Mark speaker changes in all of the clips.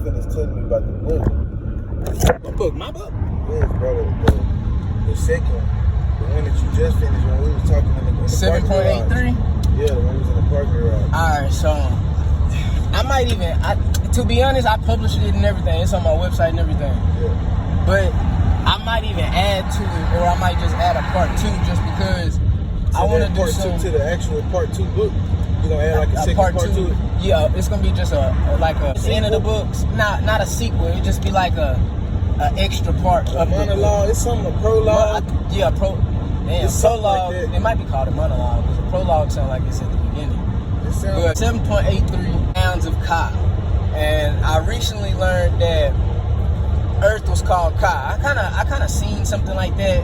Speaker 1: finished telling me about the book.
Speaker 2: What book? My book?
Speaker 1: Yes, brother. The second one. The one that you just finished when we was talking in the
Speaker 2: 7.83?
Speaker 1: Yeah, the one we was in the parking garage.
Speaker 2: Alright, so I might even, to be honest, I published it and everything. It's on my website and everything.
Speaker 1: Yeah.
Speaker 2: But I might even add to it, or I might just add a part 2 just because I want to do
Speaker 1: part
Speaker 2: some...
Speaker 1: 2 to the actual part 2 book. You're going to add like a second part 2 to it?
Speaker 2: Yeah, it's going to be just a the end of the books. Not a sequel. It'd just be like a extra part of the
Speaker 1: monologue. It's something, a prologue.
Speaker 2: Prologue. Like it might be called a monologue because the prologue sounds like it's at the beginning.
Speaker 1: It sounds
Speaker 2: But 7.83 pounds of Ka. And I recently learned that Earth was called Ka. I kind of seen something like that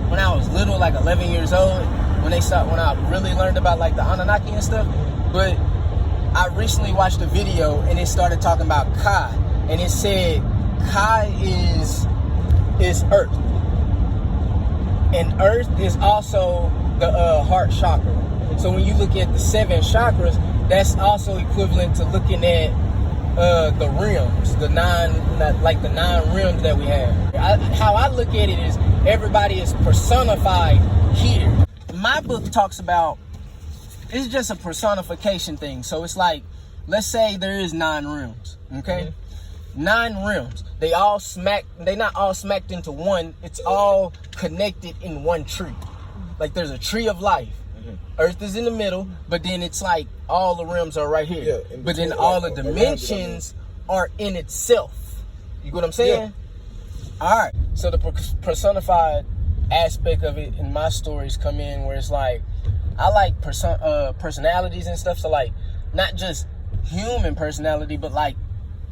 Speaker 2: when I was little, like 11 years old, when I really learned about like the Anunnaki and stuff. But I recently watched a video and it started talking about Ka, and it said Ka is Earth, and Earth is also the heart chakra. So when you look at the 7 chakras, that's also equivalent to looking at the realms, the 9 realms that we have. How I look at it is everybody is personified here. My book talks about, it's just a personification thing. So it's like, let's say there is 9 realms, okay? Mm-hmm. 9 realms. They not all smacked into one. It's all connected in one tree. Like there's a tree of life. Mm-hmm. Earth is in the middle, but then it's like all the realms are right here. Yeah, but then all the dimensions are in itself. You get what I'm saying? Yeah. All right. So the personified aspect of it in my stories come in where it's like, I like personalities and stuff. So like, not just human personality, but like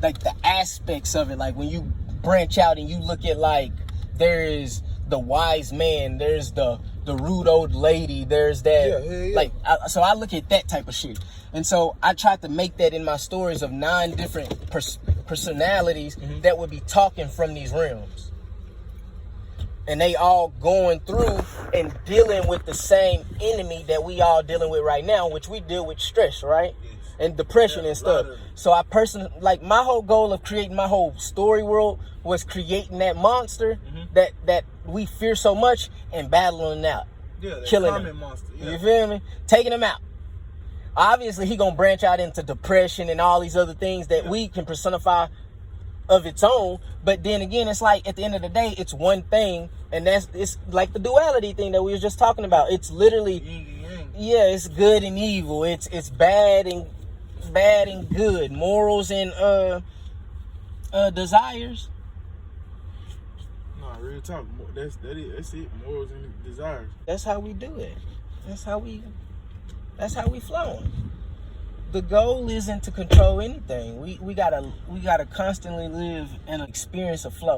Speaker 2: the aspects of it. Like when you branch out and you look at like, there is the wise man, there's the rude old lady, there's that. Yeah. Like, so I look at that type of shit. And so I tried to make that in my stories of 9 different personalities that would be talking from these realms. And they all going through and dealing with the same enemy that we all dealing with right now, which we deal with stress, right? And depression and stuff. So I personally, like, my whole goal of creating my whole story world was creating that monster that we fear so much and battling out. Yeah, killing him. Monster. Yeah. You feel me? Taking him out. Obviously, he gonna branch out into depression and all these other things that we can personify of its own. But then again, it's like at the end of the day, it's one thing, and it's like the duality thing that we were just talking about. It's literally, it's good and evil. It's bad and good, morals and desires.
Speaker 1: No, real talk. That's it. Morals and desires.
Speaker 2: That's how we do it. That's how we flow. The goal isn't to control anything. We gotta constantly live and experience a flow.